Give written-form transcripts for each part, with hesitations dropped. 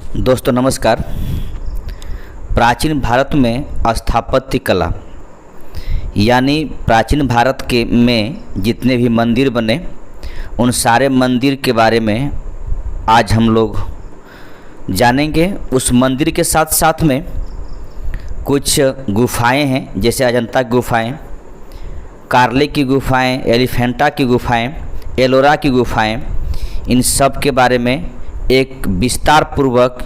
दोस्तों नमस्कार। प्राचीन भारत में स्थापत्य कला यानी प्राचीन भारत के में जितने भी मंदिर बने उन सारे मंदिर के बारे में आज हम लोग जानेंगे। उस मंदिर के साथ साथ में कुछ गुफाएं हैं, जैसे अजंता की गुफाएं, कार्ले की गुफाएं, एलिफेंटा की गुफाएं, एलोरा की गुफाएं, इन सब के बारे में एक विस्तार पूर्वक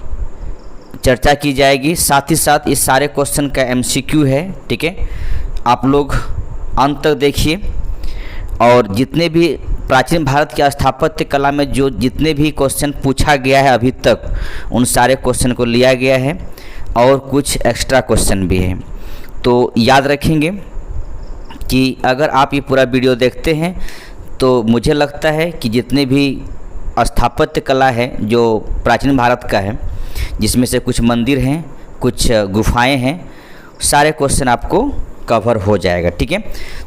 चर्चा की जाएगी। साथ ही साथ इस सारे क्वेश्चन का एमसीक्यू है, ठीक है। आप लोग अंत तक देखिए और जितने भी प्राचीन भारत के स्थापत्य कला में जो जितने भी क्वेश्चन पूछा गया है अभी तक उन सारे क्वेश्चन को लिया गया है और कुछ एक्स्ट्रा क्वेश्चन भी हैं। तो याद रखेंगे कि अगर आप ये पूरा वीडियो देखते हैं तो मुझे लगता है कि जितने भी स्थापत्य कला है जो प्राचीन भारत का है, जिसमें से कुछ मंदिर हैं, कुछ गुफाएं हैं, सारे क्वेश्चन आपको कवर हो जाएगा, ठीक है।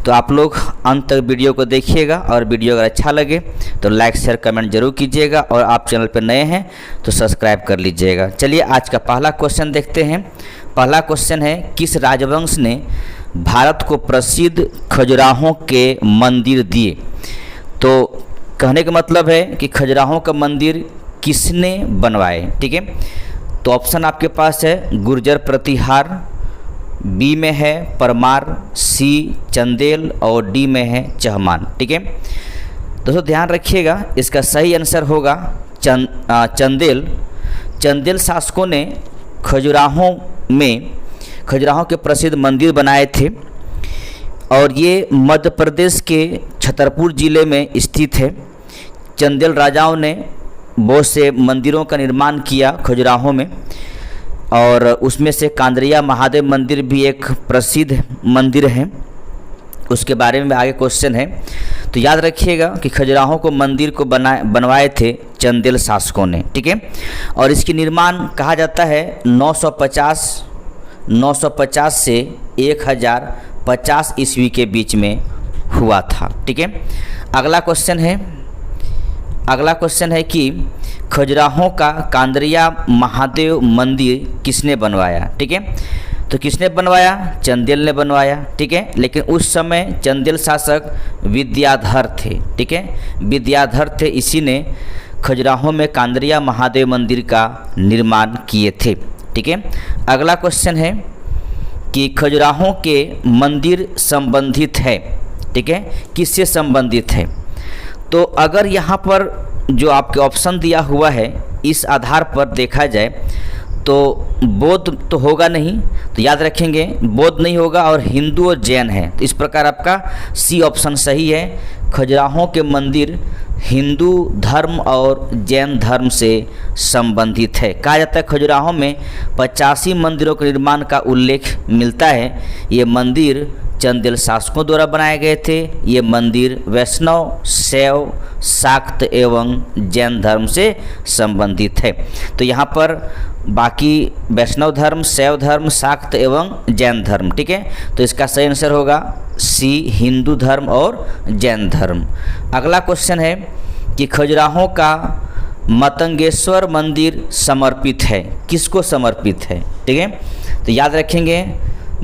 तो आप लोग अंत तक वीडियो को देखिएगा और वीडियो अगर अच्छा लगे तो लाइक शेयर कमेंट जरूर कीजिएगा और आप चैनल पर नए हैं तो सब्सक्राइब कर लीजिएगा। चलिए आज का पहला क्वेश्चन देखते हैं। पहला क्वेश्चन है, किस राजवंश ने भारत को प्रसिद्ध खजुराहों के मंदिर दिए? तो कहने का मतलब है कि खजुराहों का मंदिर किसने बनवाए, ठीक है। तो ऑप्शन आपके पास है गुर्जर प्रतिहार, बी में है परमार, सी चंदेल और डी में है चहमान, ठीक है। दोस्तों ध्यान रखिएगा, इसका सही आंसर होगा चंदेल। चंदेल शासकों ने खजुराहों के प्रसिद्ध मंदिर बनाए थे और ये मध्य प्रदेश के छतरपुर ज़िले में स्थित है। चंदेल राजाओं ने बहुत से मंदिरों का निर्माण किया खजुराहों में और उसमें से कांद्रिया महादेव मंदिर भी एक प्रसिद्ध मंदिर है, उसके बारे में आगे क्वेश्चन है। तो याद रखिएगा कि खजुराहों को मंदिर को बनवाए थे चंदेल शासकों ने, ठीक है। और इसकी निर्माण कहा जाता है 950 से 1050 ईस्वी के बीच में हुआ था, ठीक है। अगला क्वेश्चन है कि खजुराहों का कांद्रिया महादेव मंदिर किसने बनवाया, ठीक है। तो किसने बनवाया? चंदेल ने बनवाया, ठीक है। लेकिन उस समय चंदेल शासक विद्याधर थे, ठीक है। विद्याधर थे, इसी ने खजुराहों में कांद्रिया महादेव मंदिर का निर्माण किए थे, ठीक है। अगला क्वेश्चन है कि खजुराहों के मंदिर संबंधित है, ठीक है, किससे संबंधित है? तो अगर यहाँ पर जो आपके ऑप्शन दिया हुआ है इस आधार पर देखा जाए तो बौद्ध तो होगा नहीं, तो याद रखेंगे बौद्ध नहीं होगा और हिंदू और जैन है। तो इस प्रकार आपका सी ऑप्शन सही है। खजुराहों के मंदिर हिंदू धर्म और जैन धर्म से संबंधित है। कहा जाता है खजुराहों में 85 मंदिरों के निर्माण का उल्लेख मिलता है। ये मंदिर चंदेल शासकों द्वारा बनाए गए थे। ये मंदिर वैष्णव, शैव, शाक्त एवं जैन धर्म से संबंधित है। तो यहाँ पर बाकी वैष्णव धर्म, शैव धर्म, शाक्त एवं जैन धर्म, ठीक है। तो इसका सही आंसर होगा सी हिंदू धर्म और जैन धर्म। अगला क्वेश्चन है कि खजुराहों का मतंगेश्वर मंदिर समर्पित है, किसको समर्पित है, ठीक है। तो याद रखेंगे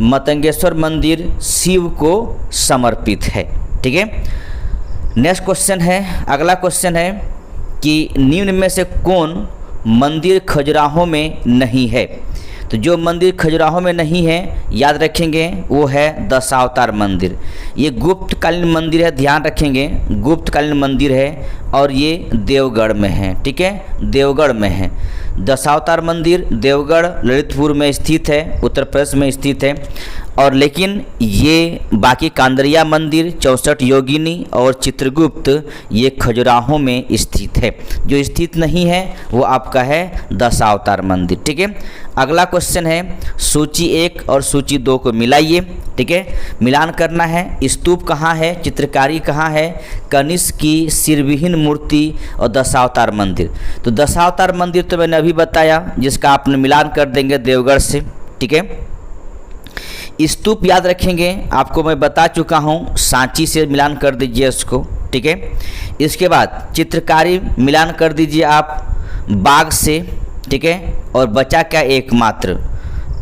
मतंगेश्वर मंदिर शिव को समर्पित है, ठीक है। नेक्स्ट क्वेश्चन है, अगला क्वेश्चन है कि निम्न में से कौन मंदिर खजुराहों में नहीं है? तो जो मंदिर खजुराहों में नहीं है याद रखेंगे वो है दशावतार मंदिर। ये गुप्तकालीन मंदिर है, ध्यान रखेंगे गुप्तकालीन मंदिर है और ये देवगढ़ में है, ठीक है, देवगढ़ में है। दशावतार मंदिर देवगढ़ ललितपुर में स्थित है, उत्तर प्रदेश में स्थित है। और लेकिन ये बाकी कांद्रिया मंदिर, 64 योगिनी और चित्रगुप्त ये खजुराहों में स्थित है। जो स्थित नहीं है वो आपका है दशावतार मंदिर, ठीक है। अगला क्वेश्चन है, सूची 1 और सूची 2 को मिलाइए, ठीक है, मिलान करना है। स्तूप कहाँ है, चित्रकारी कहाँ है, कनिष्क की सिरविहीन मूर्ति और दशावतार मंदिर। तो दशावतार मंदिर तो मैंने अभी बताया, जिसका आपने मिलान कर देंगे देवगढ़ से, ठीक है। स्तूप याद रखेंगे, आपको मैं बता चुका हूँ, सांची से मिलान कर दीजिए उसको, ठीक है। इसके बाद चित्रकारी मिलान कर दीजिए आप बाघ से, ठीक है। और बचा क्या, एकमात्र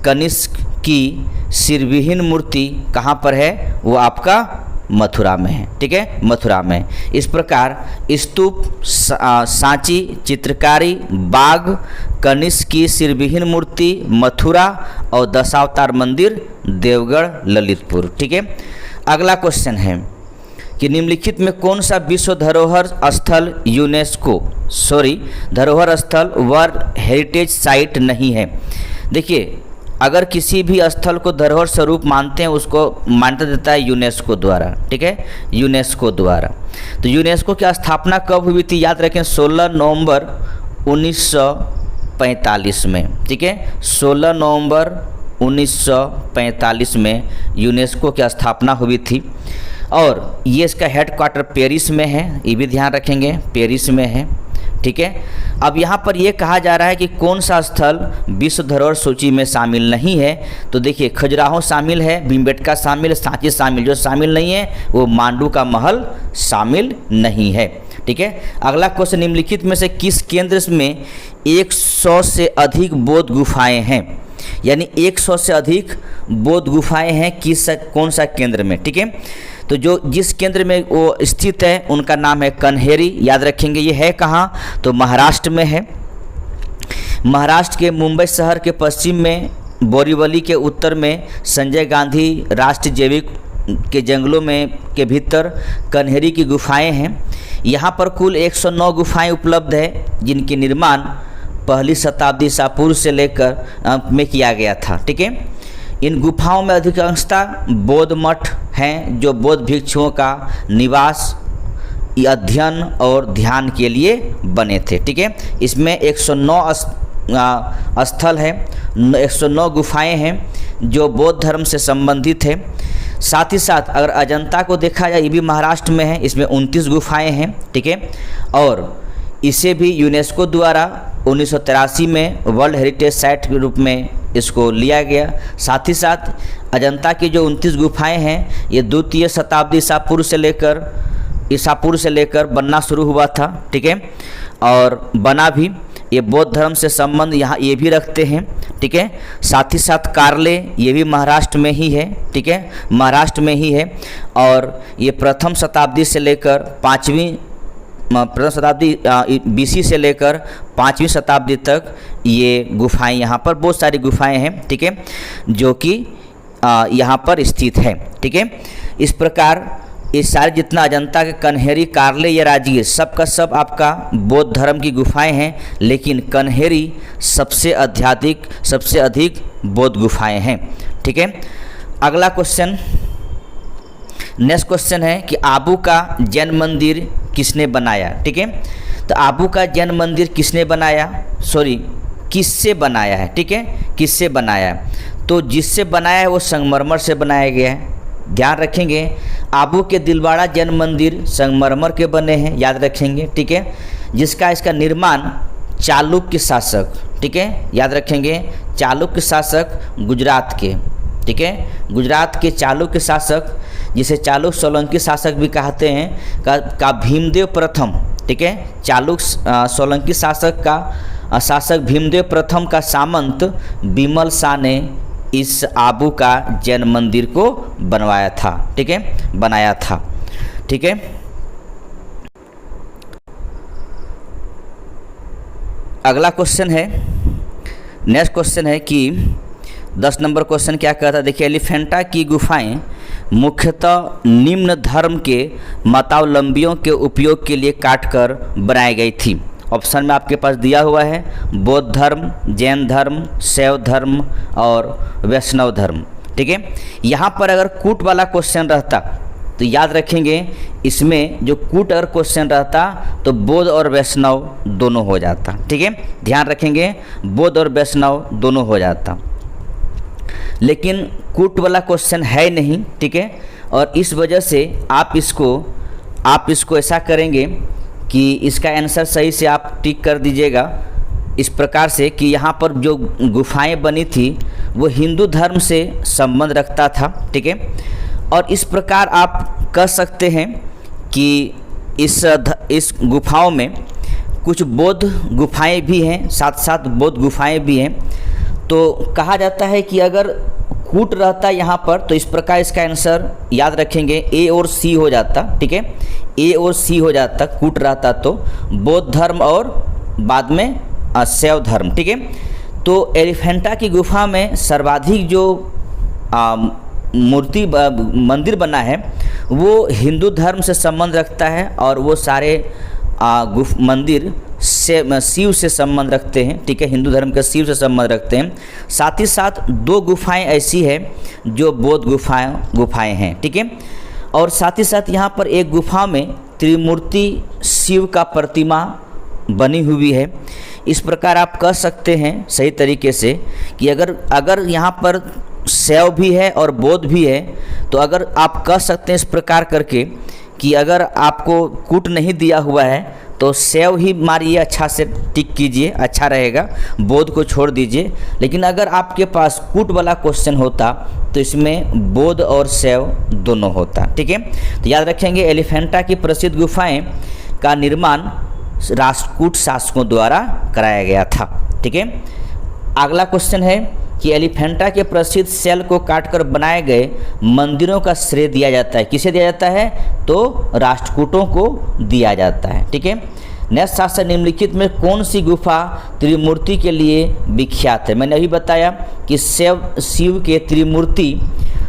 कनिष्क की सिरविहीन मूर्ति कहाँ पर है, वो आपका मथुरा में है, ठीक है, मथुरा में। इस प्रकार स्तूप, सांची, चित्रकारी, बाग, कनिष्क की सिरविहीन मूर्ति मथुरा और दशावतार मंदिर देवगढ़ ललितपुर, ठीक है। अगला क्वेश्चन है कि निम्नलिखित में कौन सा विश्व धरोहर स्थल यूनेस्को धरोहर स्थल वर्ल्ड हेरिटेज साइट नहीं है। देखिए, अगर किसी भी स्थल को धरोहर स्वरूप मानते हैं, उसको मान्यता देता है यूनेस्को द्वारा, ठीक है, यूनेस्को द्वारा। तो यूनेस्को की स्थापना कब हुई थी, याद रखें 16 नवंबर 1945 में, ठीक है, 16 नवंबर 1945 में यूनेस्को की स्थापना हुई थी। और ये इसका हेडक्वार्टर पेरिस में है, ये भी ध्यान रखेंगे, पेरिस में है, ठीक है। अब यहाँ पर ये कहा जा रहा है कि कौन सा स्थल विश्व धरोहर सूची में शामिल नहीं है। तो देखिए, खजुराहो शामिल है, भीमबेटका शामिल, सांची शामिल, जो शामिल नहीं है वो मांडू का महल शामिल नहीं है, ठीक है। अगला क्वेश्चन, निम्नलिखित में से किस केंद्र में 100 से अधिक बौद्ध गुफाएं हैं, यानी 100 से अधिक बौद्ध गुफाएं हैं कौन सा केंद्र में, ठीक है। तो जो जिस केंद्र में वो स्थित है उनका नाम है कन्हेरी, याद रखेंगे। ये है कहाँ, तो महाराष्ट्र में है। महाराष्ट्र के मुंबई शहर के पश्चिम में, बोरीवली के उत्तर में, संजय गांधी राष्ट्रीय जैविक के जंगलों में के भीतर कन्हेरी की गुफाएं हैं। यहाँ पर कुल 109 गुफाएं उपलब्ध है, जिनके निर्माण पहली शताब्दी ईसा पूर्व से लेकर में किया गया था, ठीक है। इन गुफाओं में अधिकांशतः बौद्ध मठ हैं, जो बौद्ध भिक्षुओं का निवास, अध्ययन और ध्यान के लिए बने थे, ठीक है। इसमें 109 स्थल है, 109 गुफाएं हैं जो बौद्ध धर्म से संबंधित है। साथ ही साथ अगर अजंता को देखा जाए, ये भी महाराष्ट्र में है, इसमें 29 गुफाएं हैं, ठीक है। और इसे भी यूनेस्को द्वारा 1983 में वर्ल्ड हेरिटेज साइट के रूप में इसको लिया गया। साथ ही साथ अजंता की जो 29 गुफाएं हैं, ये द्वितीय शताब्दी ईसा पूर्व से लेकर बनना शुरू हुआ था, ठीक है। और बना भी, ये बौद्ध धर्म से संबंध यहाँ ये भी रखते हैं, ठीक है। साथ ही साथ कार्ले, ये भी महाराष्ट्र में ही है, ठीक है, महाराष्ट्र में ही है। और ये प्रथम शताब्दी से लेकर प्रथम शताब्दी BC से लेकर 5वीं शताब्दी तक ये गुफाएं, यहाँ पर बहुत सारी गुफाएं हैं, ठीक है, जो कि यहाँ पर स्थित है, ठीक है। इस प्रकार इस सारे जितना अजंता के कन्हेरी, कार्ले या राजगीर, सब का सब आपका बौद्ध धर्म की गुफाएं हैं, लेकिन कन्हेरी सबसे अधिक बौद्ध गुफाएं हैं, ठीक है। अगला क्वेश्चन, नेक्स्ट क्वेश्चन है कि आबू का जैन मंदिर किसने बनाया, ठीक है। तो आबू का जैन मंदिर किससे बनाया है, ठीक है, किससे बनाया। तो जिससे बनाया है वो संगमरमर से बनाया गया है, ध्यान रखेंगे। आबू के दिलवाड़ा जैन मंदिर संगमरमर के बने हैं, याद रखेंगे, ठीक है। इसका निर्माण चालुक्य शासक, ठीक है, याद रखेंगे, चालुक्य शासक गुजरात के, ठीक है, गुजरात के चालुक्य शासक, जिसे चालुक्य सोलंकी शासक भी कहते हैं, का भीमदेव प्रथम, ठीक है, चालुक्य सोलंकी शासक भीमदेव प्रथम का सामंत बिमल शाह ने इस आबू का जैन मंदिर को बनवाया था, ठीक है, बनाया था, ठीक है। अगला क्वेश्चन है, नेक्स्ट क्वेश्चन है कि 10 नंबर क्वेश्चन क्या कहता है, देखिए, एलिफेंटा की गुफाएं मुख्यतः निम्न धर्म के मतावलंबियों के उपयोग के लिए काटकर बनाई गई थी। ऑप्शन में आपके पास दिया हुआ है बौद्ध धर्म, जैन धर्म, शैव धर्म और वैष्णव धर्म, ठीक है। यहाँ पर अगर कूट वाला क्वेश्चन रहता तो याद रखेंगे, इसमें जो कूट अगर क्वेश्चन रहता तो बौद्ध और वैष्णव दोनों हो जाता, ठीक है, ध्यान रखेंगे, बौद्ध और वैष्णव दोनों हो जाता। लेकिन कूट वाला क्वेश्चन है नहीं, ठीक है। और इस वजह से आप इसको ऐसा करेंगे कि इसका आंसर सही से आप टिक कर दीजिएगा इस प्रकार से कि यहाँ पर जो गुफाएं बनी थी वो हिंदू धर्म से संबंध रखता था, ठीक है। और इस प्रकार आप कह सकते हैं कि इस गुफाओं में कुछ बौद्ध गुफाएं भी हैं, साथ साथ बौद्ध गुफाएं भी हैं। तो कहा जाता है कि अगर कूट रहता यहाँ पर तो इस प्रकार इसका आंसर याद रखेंगे ए और सी हो जाता, ठीक है, ए और सी हो जाता, कूट रहता तो बौद्ध धर्म और बाद में शैव धर्म, ठीक है। तो एलिफेंटा की गुफा में सर्वाधिक जो मूर्ति मंदिर बना है वो हिंदू धर्म से संबंध रखता है और वो सारे मंदिर से शिव से संबंध रखते हैं, ठीक है, हिंदू धर्म के शिव से संबंध रखते हैं। साथ ही साथ 2 गुफाएं ऐसी है जो बौद्ध गुफाएं हैं, ठीक है। और साथ ही साथ यहाँ पर एक गुफा में त्रिमूर्ति शिव का प्रतिमा बनी हुई है। इस प्रकार आप कह सकते हैं सही तरीके से कि अगर यहाँ पर शैव भी है और बौद्ध भी है तो अगर आप कह सकते हैं इस प्रकार करके कि अगर आपको कूट नहीं दिया हुआ है तो शैव ही मारिए, अच्छा से टिक कीजिए, अच्छा रहेगा, बौद्ध को छोड़ दीजिए। लेकिन अगर आपके पास कूट वाला क्वेश्चन होता तो इसमें बौद्ध और शैव दोनों होता, ठीक है। तो याद रखेंगे एलिफेंटा की प्रसिद्ध गुफाएं का निर्माण राष्ट्रकूट शासकों द्वारा कराया गया था, ठीक है। अगला क्वेश्चन है कि एलिफेंटा के प्रसिद्ध शैल को काटकर बनाए गए मंदिरों का श्रेय दिया जाता है, किसे दिया जाता है, तो राष्ट्रकूटों को दिया जाता है, ठीक है। नेक्स्ट शास्त्र निम्नलिखित में कौन सी गुफा त्रिमूर्ति के लिए विख्यात है। मैंने अभी बताया कि शिव के त्रिमूर्ति,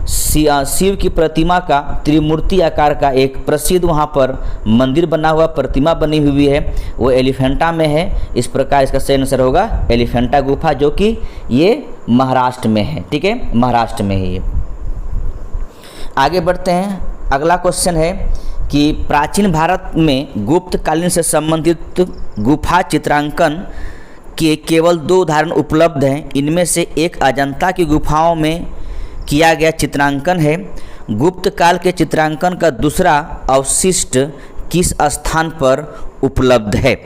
शिव की प्रतिमा का त्रिमूर्ति आकार का एक प्रसिद्ध वहाँ पर मंदिर बना हुआ, प्रतिमा बनी हुई है, वो एलिफेंटा में है। इस प्रकार इसका सही आंसर होगा एलिफेंटा गुफा, जो कि ये महाराष्ट्र में है, ठीक है, महाराष्ट्र में है ये। आगे बढ़ते हैं। अगला क्वेश्चन है कि प्राचीन भारत में गुप्त कालीन से संबंधित गुफा चित्रांकन के केवल 2 उदाहरण उपलब्ध हैं। इनमें से एक अजंता की गुफाओं में किया गया चित्रांकन है। गुप्त काल के चित्रांकन का दूसरा अवशिष्ट किस स्थान पर उपलब्ध है।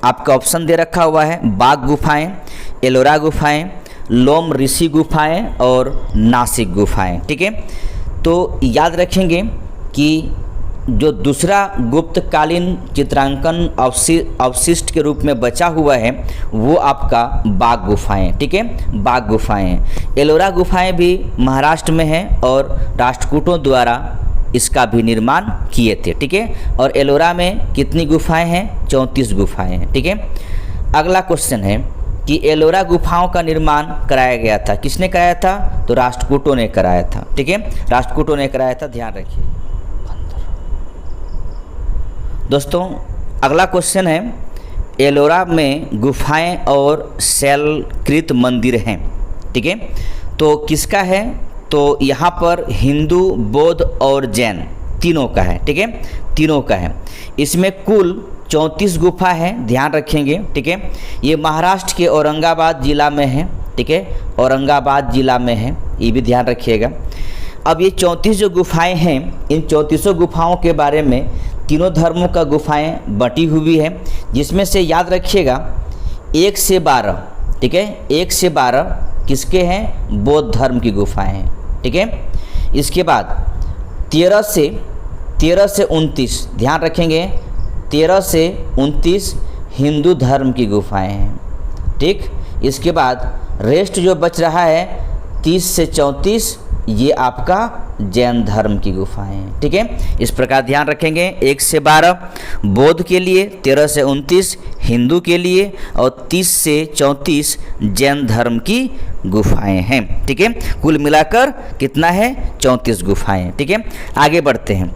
आपका ऑप्शन दे रखा हुआ है बाघ गुफाएं, एलोरा गुफाएं, लोम ऋषि गुफाएं और नासिक गुफाएं, ठीक है। तो याद रखेंगे कि जो दूसरा गुप्तकालीन चित्रांकन अवशिष्ट के रूप में बचा हुआ है वो आपका बाघ गुफाएं, ठीक है, बाघ गुफाएं। एलोरा गुफाएं भी महाराष्ट्र में हैं और राष्ट्रकूटों द्वारा इसका भी निर्माण किए थे, ठीक है। और एलोरा में कितनी गुफाएं हैं, 34 गुफाएं हैं, ठीक है। अगला क्वेश्चन है कि एलोरा गुफाओं का निर्माण कराया गया था, किसने कराया था, तो राष्ट्रकूटों ने कराया था, ठीक है, राष्ट्रकूटों ने कराया था, ध्यान रखिए दोस्तों। अगला क्वेश्चन है एलोरा में गुफाएं और शैलकृत मंदिर हैं, ठीक है। तो किसका है, तो यहाँ पर हिंदू, बौद्ध और जैन तीनों का है, ठीक है, तीनों का है। इसमें कुल 34 गुफा है, ध्यान रखेंगे, ठीक है। ये महाराष्ट्र के औरंगाबाद जिला में है, ठीक है, औरंगाबाद जिला में है, ये भी ध्यान रखिएगा। अब ये 34 जो गुफाएं हैं, इन 34 गुफाओं के बारे में तीनों धर्मों का गुफाएं बटी हुई है, जिसमें से याद रखिएगा 1 से 12, ठीक है, 1 से 12 किसके हैं, बौद्ध धर्म की गुफाएं हैं, ठीक है। इसके बाद 13 से 29, ध्यान रखेंगे 13 से 29 हिंदू धर्म की गुफाएं हैं, ठीक। इसके बाद रेस्ट जो बच रहा है 30 से 34 ये आपका जैन धर्म की गुफाएं हैं, ठीक है। इस प्रकार ध्यान रखेंगे 1 से 12 बौद्ध के लिए, 13 से 29 हिंदू के लिए और 30 से 34 जैन धर्म की गुफाएं हैं, ठीक है। कुल मिलाकर कितना है, 34 गुफाएं, ठीक है। आगे बढ़ते हैं।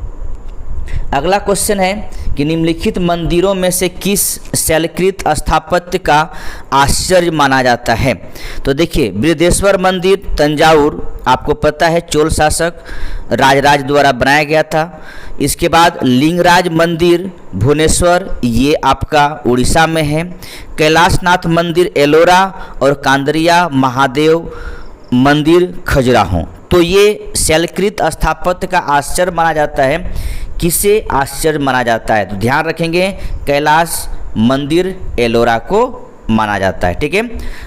अगला क्वेश्चन है कि निम्नलिखित मंदिरों में से किस शैलकृत स्थापत्य का आश्चर्य माना जाता है। तो देखिए बृहदेश्वर मंदिर तंजावुर, आपको पता है चोल शासक राजराज द्वारा बनाया गया था। इसके बाद लिंगराज मंदिर भुवनेश्वर, ये आपका उड़ीसा में है। कैलाशनाथ मंदिर एलोरा और कांदरिया महादेव मंदिर खजुराहो। तो ये शैलकृत स्थापत्य का आश्चर्य माना जाता है। किसे आश्चर्य माना जाता है, तो ध्यान रखेंगे कैलाश मंदिर एलोरा को माना जाता है, ठीक है।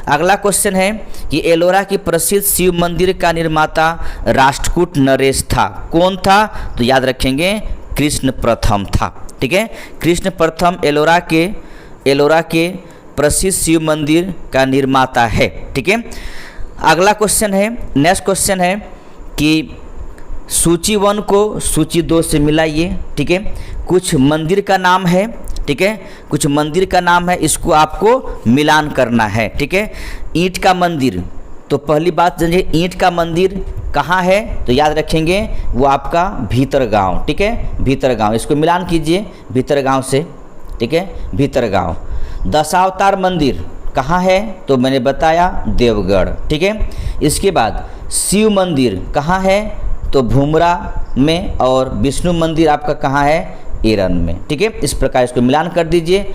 अगला क्वेश्चन है कि एलोरा की प्रसिद्ध शिव मंदिर का निर्माता राष्ट्रकूट नरेश था, कौन था, तो याद रखेंगे कृष्ण प्रथम था, ठीक है। कृष्ण प्रथम एलोरा के एलोरा के प्रसिद्ध शिव मंदिर का निर्माता है। ठीक है, अगला क्वेश्चन है, नेक्स्ट क्वेश्चन है कि सूची 1 को सूची 2 से मिलाइए। ठीक है, कुछ मंदिर का नाम है, ठीक है, कुछ मंदिर का नाम है, इसको आपको मिलान करना है। ठीक है, ईंट का मंदिर, तो पहली बात समझिए ईंट का मंदिर कहाँ है, तो याद रखेंगे वो आपका भीतरगांव। ठीक है, भीतरगांव, इसको मिलान कीजिए भीतरगांव से। ठीक है, भीतरगांव। दशावतार मंदिर कहाँ है, तो मैंने बताया देवगढ़। ठीक है, इसके बाद शिव मंदिर कहाँ है, तो भूमरा में, और विष्णु मंदिर आपका कहाँ है, एरन में। ठीक है, इस प्रकार इसको मिलान कर दीजिए।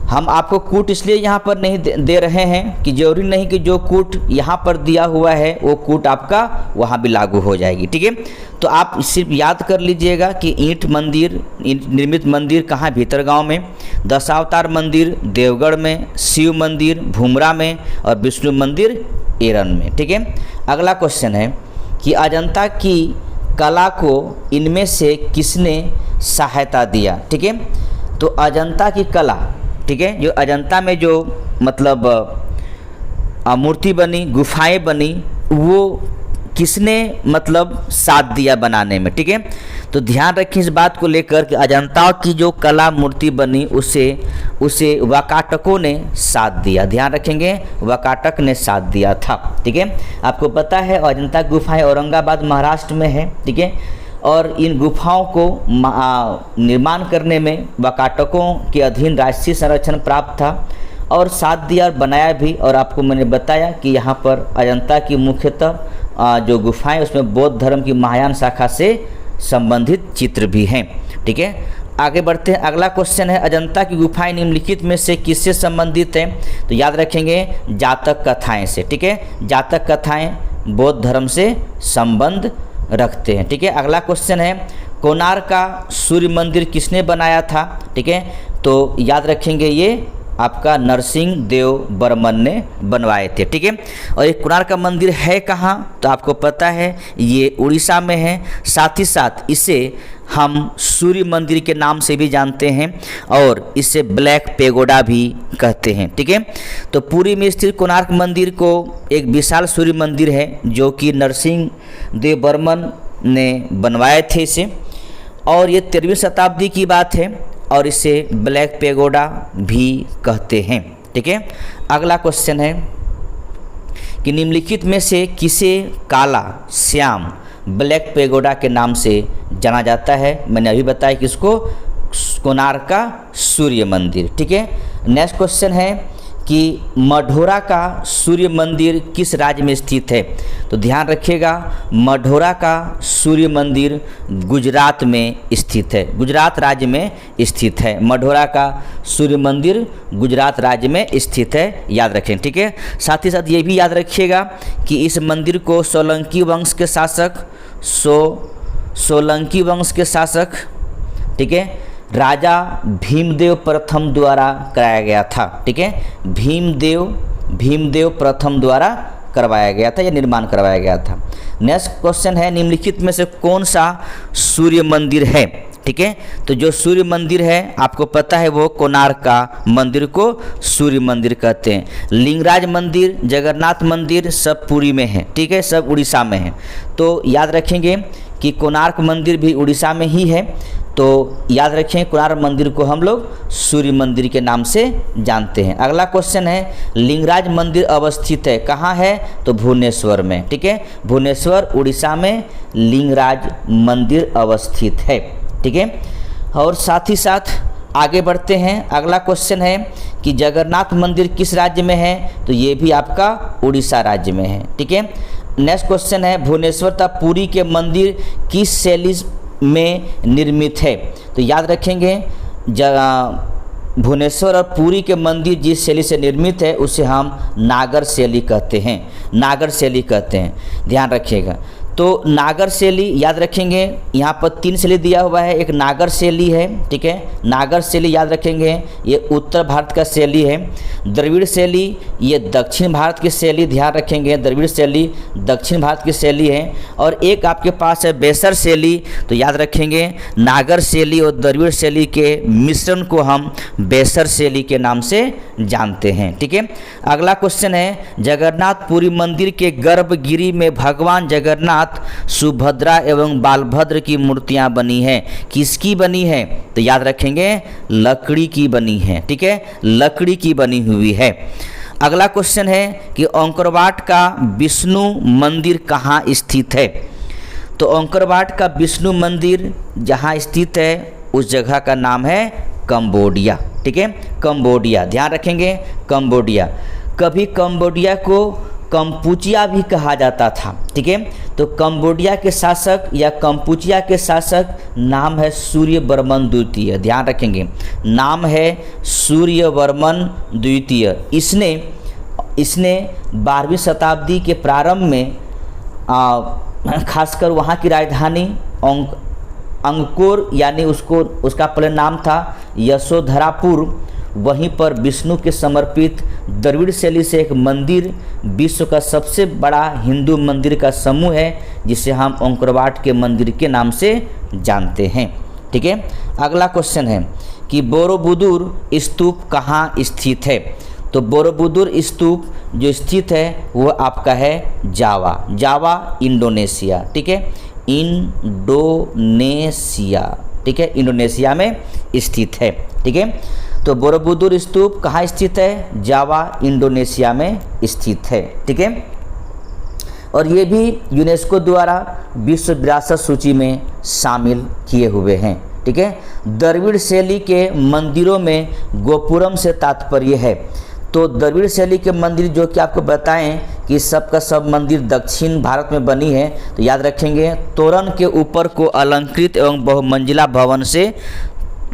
हम आपको कूट इसलिए यहाँ पर नहीं दे रहे हैं कि जरूरी नहीं कि जो कूट यहाँ पर दिया हुआ है वो कूट आपका वहाँ भी लागू हो जाएगी। ठीक है, तो आप सिर्फ याद कर लीजिएगा कि ईंट मंदिर, ईंट निर्मित मंदिर कहाँ, भीतरगांव में, दशावतार मंदिर देवगढ़ में, शिव मंदिर भूमरा में, और विष्णु मंदिर एरन में। ठीक है, अगला क्वेश्चन है कि अजंता की कला को इनमें से किसने सहायता दिया। ठीक है, तो अजंता की कला, ठीक है, जो अजंता में जो मतलब मूर्ति बनी, गुफाएं बनी, वो किसने मतलब साथ दिया बनाने में। ठीक है, तो ध्यान रखें इस बात को लेकर कि अजंता की जो कला मूर्ति बनी उसे वाकाटकों ने साथ दिया। ध्यान रखेंगे, वाकाटक ने साथ दिया था। ठीक है, आपको पता है अजंता गुफाएं औरंगाबाद महाराष्ट्र में है। ठीक है, और इन गुफाओं को निर्माण करने में वाकाटकों के अधीन राष्ट्रीय संरक्षण प्राप्त था और साथ दिया और बनाया भी। और आपको मैंने बताया कि यहाँ पर अजंता की मुख्यतः जो गुफाएं उसमें बौद्ध धर्म की महायान शाखा से संबंधित चित्र भी हैं। ठीक है, आगे बढ़ते हैं। अगला क्वेश्चन है अजंता की गुफाएं निम्नलिखित में से किससे संबंधित हैं, तो याद रखेंगे जातक कथाएं से। ठीक है, जातक कथाएं बौद्ध धर्म से संबंध रखते हैं। ठीक है, अगला क्वेश्चन है कोणार्क का सूर्य मंदिर किसने बनाया था। ठीक है, तो याद रखेंगे ये आपका नरसिंह देव बर्मन ने बनवाए थे। ठीक है, और ये कोणार्क का मंदिर है कहाँ, तो आपको पता है ये उड़ीसा में है। साथ ही साथ इसे हम सूर्य मंदिर के नाम से भी जानते हैं और इसे ब्लैक पेगोडा भी कहते हैं। ठीक है, तो पुरी में स्थित कोणार्क मंदिर को एक विशाल सूर्य मंदिर है जो कि नरसिंह देव बर्मन ने बनवाए थे इसे, और ये 13वीं शताब्दी की बात है और इसे ब्लैक पेगोडा भी कहते हैं। ठीक है, अगला क्वेश्चन है कि निम्नलिखित में से किसे काला श्याम ब्लैक पेगोडा के नाम से जाना जाता है। मैंने अभी बताया कि इसको कोणार्क का सूर्य मंदिर। ठीक है, नेक्स्ट क्वेश्चन है कि मढ़ौरा का सूर्य मंदिर किस राज्य में स्थित है, तो ध्यान रखिएगा मढ़ौरा का सूर्य मंदिर गुजरात में स्थित है, गुजरात राज्य में स्थित है। मढ़ौरा का सूर्य मंदिर गुजरात राज्य में स्थित है, याद रखें। ठीक है, साथ ही साथ ये भी याद रखिएगा कि इस मंदिर को सोलंकी वंश के शासक सोलंकी वंश के शासक, ठीक है, राजा भीमदेव प्रथम द्वारा कराया गया था। ठीक है, भीमदेव प्रथम द्वारा करवाया गया था या निर्माण करवाया गया था। नेक्स्ट क्वेश्चन है निम्नलिखित में से कौन सा सूर्य मंदिर है। ठीक है, तो जो सूर्य मंदिर है आपको पता है वो कोणार्क का मंदिर को सूर्य मंदिर कहते हैं। लिंगराज मंदिर, जगन्नाथ मंदिर सब पुरी में है। ठीक है, सब उड़ीसा में है। तो याद रखेंगे कि कोणार्क मंदिर भी उड़ीसा में ही है। तो याद रखें कोणार्क मंदिर को हम लोग सूर्य मंदिर के नाम से जानते हैं। अगला क्वेश्चन है लिंगराज मंदिर अवस्थित है कहाँ है, तो भुवनेश्वर में। ठीक है, भुवनेश्वर उड़ीसा में लिंगराज मंदिर अवस्थित है। ठीक है, और साथ ही साथ आगे बढ़ते हैं। अगला क्वेश्चन है कि जगन्नाथ मंदिर किस राज्य में है, तो ये भी आपका उड़ीसा राज्य में है। ठीक है, नेक्स्ट क्वेश्चन है भुवनेश्वर तथा पुरी के मंदिर किस शैली में निर्मित है, तो याद रखेंगे भुवनेश्वर और पुरी के मंदिर जिस शैली से निर्मित है उसे हम नागर शैली कहते हैं, नागर शैली कहते हैं, ध्यान रखिएगा। तो नागर शैली याद रखेंगे, यहाँ पर 3 शैली दिया हुआ है, एक नागर शैली है, ठीक है, नागर शैली याद रखेंगे, ये उत्तर भारत का शैली है। द्रविड़ शैली ये दक्षिण भारत की शैली, ध्यान रखेंगे, द्रविड़ शैली दक्षिण भारत की शैली है। और एक आपके पास है बेसर शैली, तो याद रखेंगे नागर शैली और द्रविड़ शैली के मिश्रण को हम बेसर शैली के नाम से जानते हैं, ठीक है। अगला क्वेश्चन है, जगन्नाथपुरी मंदिर के गर्भगृह में भगवान जगन्नाथ, सुभद्रा एवं बालभद्र की मूर्तियां बनी हैं, किसकी बनी है? तो याद रखेंगे लकड़ी की बनी है, ठीक है, लकड़ी की बनी हुई है। अगला क्वेश्चन है कि अंकरवाट का विष्णु मंदिर कहाँ स्थित है? तो अंकरवाट का विष्णु मंदिर जहाँ स्थित है उस जगह का नाम है कंबोडिया, ठीक है, कंबोडिया, ध्यान रखेंगे कंबोडिया। कभी कंबोडिया को कंपुचिया भी कहा जाता था, ठीक है। तो कंबोडिया के शासक या कंपुचिया के शासक नाम है सूर्यवर्मन द्वितीय, ध्यान रखेंगे नाम है सूर्यवर्मन द्वितीय। इसने 12वीं शताब्दी के प्रारंभ में खासकर वहाँ की राजधानी अंगकोर यानी उसका पहले नाम था यशोधरापुर, वहीं पर विष्णु के समर्पित द्रविड़ शैली से एक मंदिर, विश्व का सबसे बड़ा हिंदू मंदिर का समूह है जिसे हम अंकरवाट के मंदिर के नाम से जानते हैं, ठीक है। अगला क्वेश्चन है कि बोरोबुदुर स्तूप कहाँ स्थित है? तो बोरोबुदुर स्तूप जो स्थित है वो आपका है जावा इंडोनेशिया, ठीक है, इंडोनेशिया, ठीक है, इंडोनेशिया में स्थित है, ठीक है। तो बोरोबुदुर स्तूप कहाँ स्थित है? जावा इंडोनेशिया में स्थित है, ठीक है। और ये भी यूनेस्को द्वारा विश्व विरासत सूची में शामिल किए हुए हैं, ठीक है। द्रविड़ शैली के मंदिरों में गोपुरम से तात्पर्य है। तो द्रविड़ शैली के मंदिर जो कि आपको बताएं कि सब का सब मंदिर दक्षिण भारत में बनी है, तो याद रखेंगे तोरण के ऊपर को अलंकृत एवं बहुमंजिला भवन से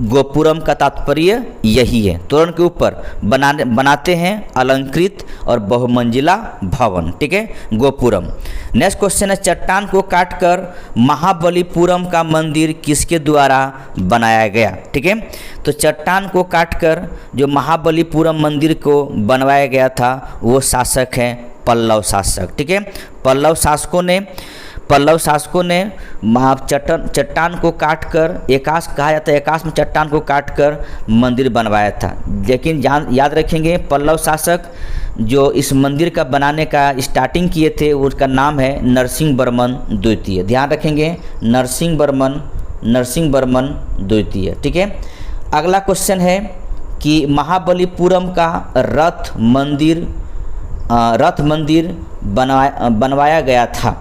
गोपुरम का तात्पर्य यही है, तोरण के ऊपर बनाते हैं अलंकृत और बहुमंजिला भवन, ठीक है, गोपुरम। नेक्स्ट क्वेश्चन है, चट्टान को काटकर महाबलीपुरम का मंदिर किसके द्वारा बनाया गया? ठीक है, तो चट्टान को काटकर जो महाबलीपुरम मंदिर को बनवाया गया था वो शासक हैं पल्लव शासक, ठीक है। पल्लव शासकों ने चट्टान को काटकर एकाश कहा जाता है, एकाश में चट्टान को काटकर मंदिर बनवाया था। लेकिन याद रखेंगे पल्लव शासक जो इस मंदिर का बनाने का स्टार्टिंग किए थे उसका नाम है नरसिंह वर्मन द्वितीय। ध्यान रखेंगे नरसिंह वर्मन द्वितीय, ठीक है। अगला क्वेश्चन है कि महाबलीपुरम का रथ मंदिर बनवाया गया था,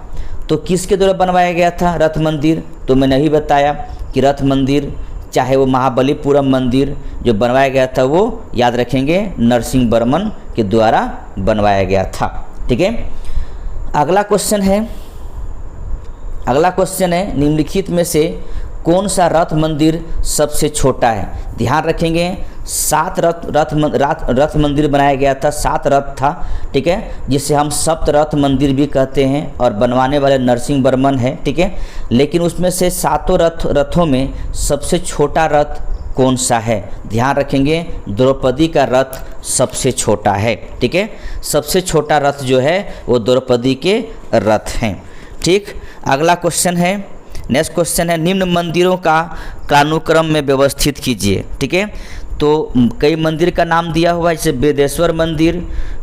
तो किसके द्वारा बनवाया गया था रथ मंदिर? तो मैंने ही बताया कि रथ मंदिर चाहे वो महाबलीपुरम मंदिर जो बनवाया गया था वो याद रखेंगे नरसिंह वर्मन के द्वारा बनवाया गया था, ठीक है। अगला क्वेश्चन है निम्नलिखित में से कौन सा रथ मंदिर सबसे छोटा है? ध्यान रखेंगे 7 रथ मंदिर बनाया गया था, 7 रथ था, ठीक है, जिसे हम सप्तरथ मंदिर भी कहते हैं और बनवाने वाले नरसिंह वर्मन है, ठीक है। लेकिन उसमें से 7 रथों में सबसे छोटा रथ कौन सा है? ध्यान रखेंगे द्रौपदी का रथ सबसे छोटा है, ठीक है। सबसे छोटा रथ जो है वो द्रौपदी के रथ हैं, ठीक। अगला क्वेश्चन है, नेक्स्ट क्वेश्चन है निम्न मंदिरों का कालानुक्रम में व्यवस्थित कीजिए, ठीक है। तो कई मंदिर का नाम दिया हुआ है जैसे बेदेश्वर मंदिर,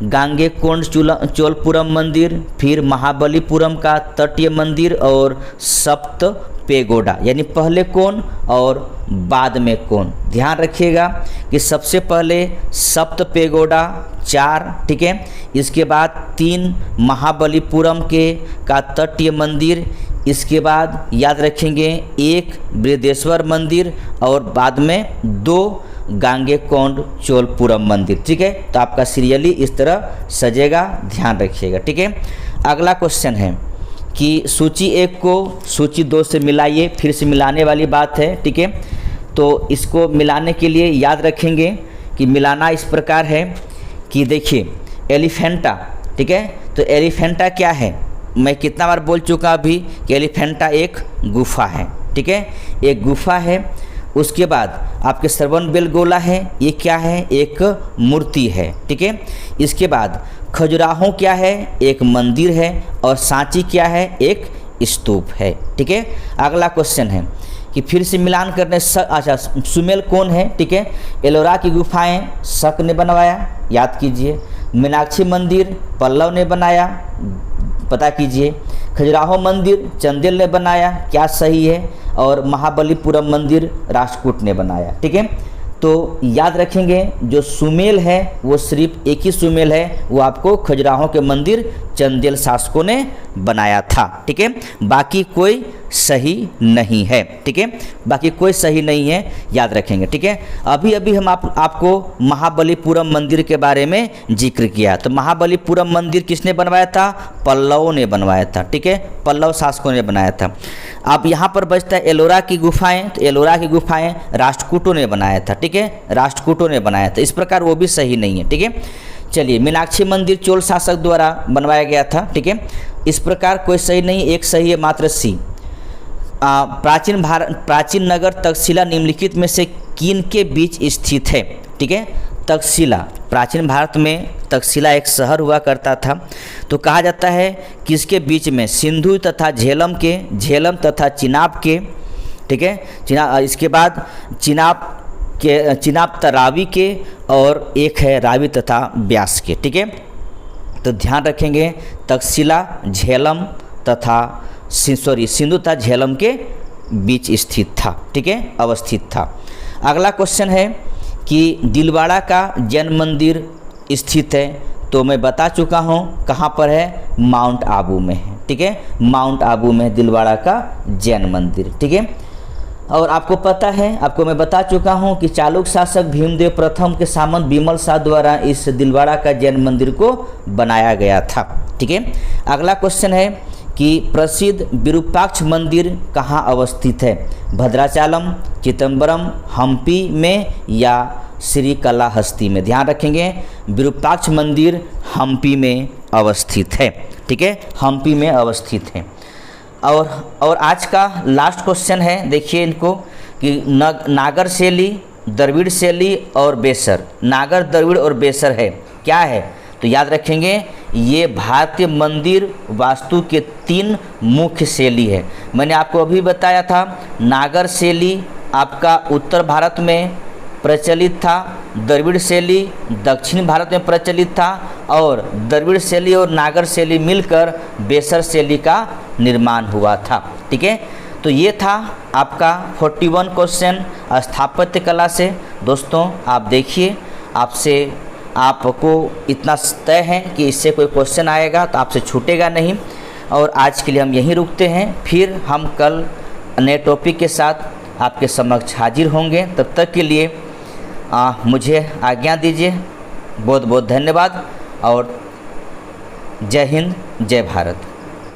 गांगेकोंड चोलपुरम मंदिर, फिर महाबलीपुरम का तटीय मंदिर और सप्त पेगोडा, यानी पहले कौन और बाद में कौन। ध्यान रखिएगा कि सबसे पहले सप्त पेगोडा 4, ठीक है, इसके बाद 3 महाबलीपुरम का तटीय मंदिर, इसके बाद याद रखेंगे 1 बृहदेश्वर मंदिर और बाद में 2 गांगेकोंड चोलपुरम मंदिर, ठीक है। तो आपका सीरियली इस तरह सजेगा, ध्यान रखिएगा, ठीक है। अगला क्वेश्चन है कि सूची 1 को सूची 2 से मिलाइए, फिर से मिलाने वाली बात है, ठीक है। तो इसको मिलाने के लिए याद रखेंगे कि मिलाना इस प्रकार है कि देखिए एलिफेंटा, ठीक है, तो एलिफेंटा क्या है? मैं कितना बार बोल चुका अभी कि एलिफेंटा एक गुफा है, ठीक है, एक गुफा है। उसके बाद आपके श्रवणबेलगोला है, ये क्या है, एक मूर्ति है, ठीक है। इसके बाद खजुराहो क्या है, एक मंदिर है, और सांची क्या है, एक स्तूप है, ठीक है। अगला क्वेश्चन है कि फिर से मिलान करने अच्छा सुमेल कौन है, ठीक है। एलोरा की गुफाएं शक ने बनवाया, याद कीजिए। मीनाक्षी मंदिर पल्लव ने बनाया, पता कीजिए। खजुराहो मंदिर चंदेल ने बनाया, क्या सही है। और महाबलीपुरम मंदिर राष्ट्रकूट ने बनाया, ठीक है। तो याद रखेंगे जो सुमेल है वो सिर्फ एक ही सुमेल है, वो आपको खजुराहो के मंदिर चंदेल शासकों ने बनाया था, ठीक है। बाकी कोई सही नहीं है, ठीक है, बाकी कोई सही नहीं है, याद रखेंगे, ठीक है। अभी हम आपको महाबलीपुरम मंदिर के बारे में जिक्र किया। तो महाबलीपुरम मंदिर किसने बनवाया था, पल्लवों ने बनवाया था, ठीक है, पल्लव शासकों ने बनाया था। अब यहाँ पर बचता है एलोरा की गुफाएं, तो एलोरा की गुफाएं राष्ट्रकूटों ने बनाया था, ठीक है, राष्ट्रकूटों ने बनाया था। इस प्रकार वो भी सही नहीं है, ठीक है। चलिए, मीनाक्षी मंदिर चोल शासक द्वारा बनवाया गया था, ठीक है, इस प्रकार कोई सही नहीं, एक सही है मात्र सी। प्राचीन नगर तक्षशिला निम्नलिखित में से किन के बीच स्थित है, ठीक है। तक्षशिला, प्राचीन भारत में तक्षशिला एक शहर हुआ करता था। तो कहा जाता है किसके बीच में, सिंधु तथा झेलम के, झेलम तथा चिनाब के, ठीक है। इसके बाद चिनाब तथा रावी के, और एक है रावी तथा ब्यास के, ठीक है। तो ध्यान रखेंगे तक्षशिला झेलम तथा सिंधु तथा झेलम के बीच स्थित था, ठीक है, अवस्थित था। अगला क्वेश्चन है कि दिलवाड़ा का जैन मंदिर स्थित है। तो मैं बता चुका हूँ कहाँ पर है, माउंट आबू में है, ठीक है, माउंट आबू में दिलवाड़ा का जैन मंदिर, ठीक है। और आपको पता है, आपको मैं बता चुका हूँ कि चालुक्य शासक भीमदेव प्रथम के सामंत विमल शाह द्वारा इस दिलवाड़ा का जैन मंदिर को बनाया गया था, ठीक है। अगला क्वेश्चन है कि प्रसिद्ध विरूपाक्ष मंदिर कहाँ अवस्थित है, भद्राचालम, चिदम्बरम, हम्पी में या श्रीकालाहस्ती में। ध्यान रखेंगे विरूपाक्ष मंदिर हम्पी में अवस्थित है, ठीक है, हम्पी में अवस्थित है। और आज का लास्ट क्वेश्चन है, देखिए इनको कि नागर शैली, द्रविड़ शैली और बेसर, नागर, द्रविड़ और बेसर है, क्या है। तो याद रखेंगे ये भारतीय मंदिर वास्तु के 3 मुख्य शैली है। मैंने आपको अभी बताया था नागर शैली आपका उत्तर भारत में प्रचलित था, द्रविड़ शैली दक्षिण भारत में प्रचलित था, और द्रविड़ शैली और नागर शैली मिलकर बेसर शैली का निर्माण हुआ था, ठीक है। तो ये था आपका 41 क्वेश्चन स्थापत्य कला से। दोस्तों आप देखिए, आपको इतना तय है कि इससे कोई क्वेश्चन आएगा तो आपसे छूटेगा नहीं। और आज के लिए हम यहीं रुकते हैं, फिर हम कल नए टॉपिक के साथ आपके समक्ष हाजिर होंगे। तब तक के लिए मुझे आज्ञा दीजिए। बहुत बहुत धन्यवाद और जय हिंद, जय भारत।